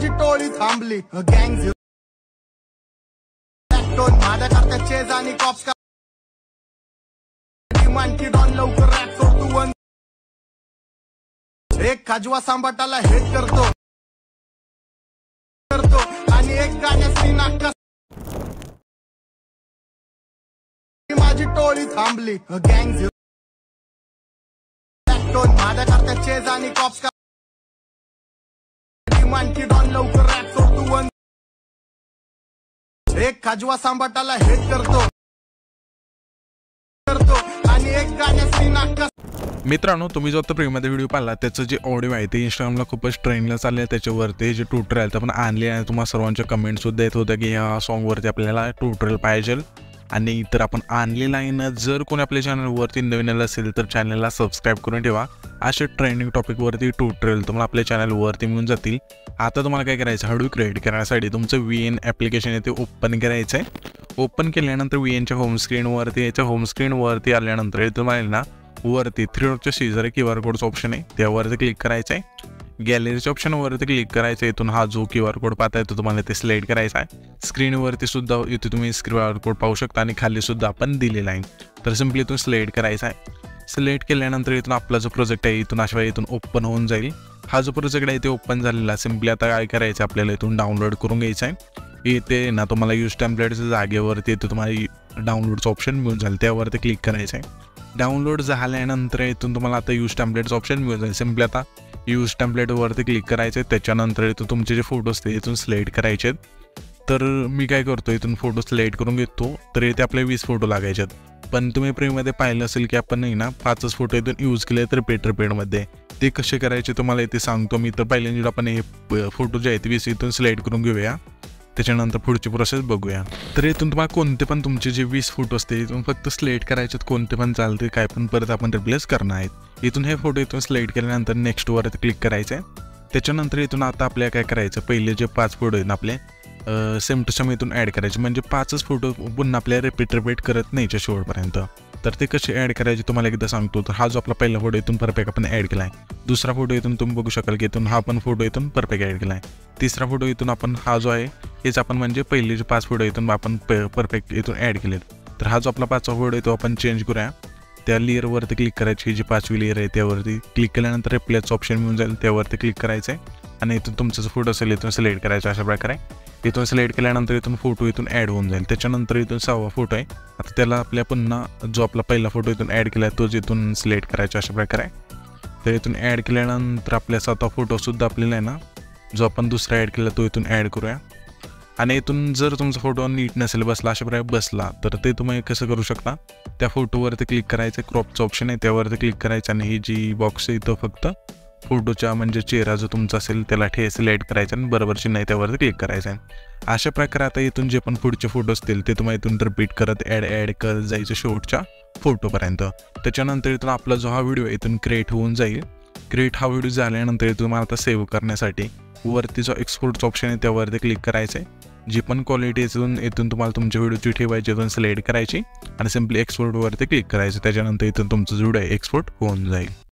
माझी टोळी थांबली गँग माझ्या करता चेज आणि कॉप्स मानकी डॉन लवकर रॅप सोडतो वन एक खाजवा सांबाटाला हेट करतो आणि एक गाण्याची नाटक माझी टोळी थांबली गँग माझ्या करता चेज आणि कॉप्स मानकी डॉन लवकर रॅप सोडतो वन एक खाजवा सांबाटाला हेट करतो आणि एक गाण्याची नाटक। मित्रांनो, तुम्ही जो आता प्रीमध्ये व्हिडिओ पाहिला त्याचं जे ऑडिओ आहे ते इंस्टाग्रामला खूपच ट्रेंडला चालले आहे। त्याच्यावरती जे ट्युटोरियल आहे ते पण आणले आहे। तुम्हाला सर्वांच्या कमेंट सुद्धा येत होत्या की या सॉन्गवरती आपल्याला ट्युटोरियल पाहिजे आणि तर आपण आणलेला आहे ना। जर कोणी आपल्या चॅनलवरती नवीन असेल तर चॅनलला सबस्क्राईब करून ठेवा। असे ट्रेंडिंग टॉपिकवरती ट्युटोरियल तुम्हाला आपल्या चॅनलवरती मिळून जातील। आता तुम्हाला काय करायचं, हळू क्रिएट करण्यासाठी तुमचं VN ॲप्लिकेशन आहे ते ओपन करायचं आहे। ओपन केल्यानंतर VNच्या होम स्क्रीनवरती याच्या होम स्क्रीनवरती आल्यानंतर तुम्हाला ना वरती 3 डॉटच्या शेजारी QR कोडचं ऑप्शन आहे त्यावरती क्लिक करायचं आहे। गॅलरीच्या ऑप्शनवरती क्लिक करायचं आहे। इथून हा जो QR कोड पाहताय तो तुम्हाला ते सिलेक्ट करायचा आहे। स्क्रीनवरती सुद्धा इथे तुम्ही QR कोड पाहू शकता आणि खाली सुद्धा आपण दिलेला आहे। तर सिम्पली इथून सिलेक्ट करायचा आहे। सिलेक्ट केल्यानंतर इथून आपला जो प्रोजेक्ट आहे इथून अशा इथून ओपन होऊन जाईल। हा जो प्रोजेक्ट आहे ते ओपन झालेला सिम्पली आता काय करायचं आपल्याला इथून डाउनलोड करून घ्यायचं आहे। इथे ना तुम्हाला यूज टेम्पलेटच्या जागेवरती इथे तुम्हाला डाउनलोडचं ऑप्शन मिळून जाईल त्यावरती क्लिक करायचं आहे। डाउनलोड झाल्यानंतर इथून तुम्हाला आता यूज टेम्पलेटचं ऑप्शन मिळून जाईल। सिम्पली आता यूज टेम्पलेटवरती क्लिक करायचं आहे। त्याच्यानंतर इथून तुमचे जे फोटोज ते इथून सिलेक्ट करायचे आहेत। तर मी काय करतो इथून फोटो सिलेक्ट करून घेतो। तर इथे आपले 20 फोटो लागायचे आहेत। पण तुम्ही प्रीमध्ये पाहिलं असेल की आपण नाही ना 5च फोटो इथून यूज केले तर रिपीटमध्ये ते कसे करायचे तुम्हाला इथे सांगतो मी। तर पहिल्यांदा आपण हे फोटो जे आहेत 20 इथून सिलेक्ट करून घेऊया, त्याच्यानंतर पुढची प्रोसेस बघूया। तर इथून तुम्हाला कोणते पण तुमचे जे 20 फोटो असते इथून फक्त सिलेक्ट करायचे, कोणते पण चालते, काय पण परत आपण रिप्लेस करणार आहेत। इथून हे फोटो इथून सिलेक्ट केल्यानंतर नेक्स्ट वरती क्लिक करायचं आहे। त्याच्यानंतर इथून आता आपल्याला काय करायचं, पहिले जे 5 फोटो आहेत आपले सेम टू सेम इथून ॲड करायचे, म्हणजे 5च फोटो पुन्हा आपल्याला रिपीट करत नाहीच्या शेवटपर्यंत। तर ते कसे ॲड करायचे तुम्हाला एकदा सांगतो। तर हा जो आपला पहिला फोटो इथून परफेक्ट आपण ॲड केला आहे। दुसरा फोटो इथून तुम्ही बघू शकाल की इथून हा पण फोटो इथून परफेक्ट ॲड केला आहे। तिसरा फोटो इथून आपण हा जो आहे हेच आपण म्हणजे पहिले जे 5 फोटो इथून आपण परफेक्ट इथून ॲड केले। तर हा जो आपला 5वा फोटो आहे तो आपण चेंज करूया। त्या लेअरवरती क्लिक करायची, ही जी 5वी लेअर आहे त्यावरती क्लिक केल्यानंतर रिप्लेसचं ऑप्शन मिळून जाईल त्यावरती क्लिक करायचं आहे आणि इथून तुमचा जो फोटो असेल इथून सिलेक्ट करायचा अशा प्रकारे। इथून सिलेक्ट केल्यानंतर इथून फोटो इथून ॲड होऊन जाईल। त्याच्यानंतर इथून 6वा फोटो आहे, आता त्याला आपल्या पुन्हा जो आपला पहिला फोटो इथून ॲड केला आहे तोच इथून सिलेक्ट करायचा अशा प्रकारे। तर इथून ॲड केल्यानंतर आपल्या 7वा फोटोसुद्धा आपल्याला आहे ना जो आपण दुसरा ॲड केला तो इथून ॲड करूया। आणि इथून जर तुमचा फोटो नीट नसेल बसला अशा प्रकारे बसला तर ते तुम्ही कसं करू शकता, त्या फोटोवरती क्लिक करायचं, क्रॉपचं ऑप्शन आहे त्यावरती क्लिक करायचं आणि ही जी बॉक्स आहे इथं फक्त फोटोच्या म्हणजे चेहरा जो तुमचा असेल त्याला सिलेक्ट करायचा आणि बरोबरची नाही त्यावरती क्लिक करायचं आहे। अशा प्रकारे आता इथून जे पण पुढचे फोटो असतील ते तुम्हाला इथून रिपीट करत ॲड करत जायचं शेवटच्या फोटोपर्यंत। त्याच्यानंतर इथून आपला जो हा व्हिडिओ इथून क्रिएट होऊन जाईल। क्रिएट हा व्हिडिओ झाल्यानंतर तुम्हाला आता सेव्ह करण्यासाठी वरती जो एक्सपोर्टचा ऑप्शन आहे त्यावरती क्लिक करायचं आहे। जी पण क्वालिटी इथून तुम्हाला तुमच्या व्हिडिओची ठेवायची इथून सिलेक्ट करायची आणि सिम्पली एक्सपोर्टवरती क्लिक करायचं। त्याच्यानंतर इथून तुमचा व्हिडिओ एक्सपोर्ट होऊन जाईल।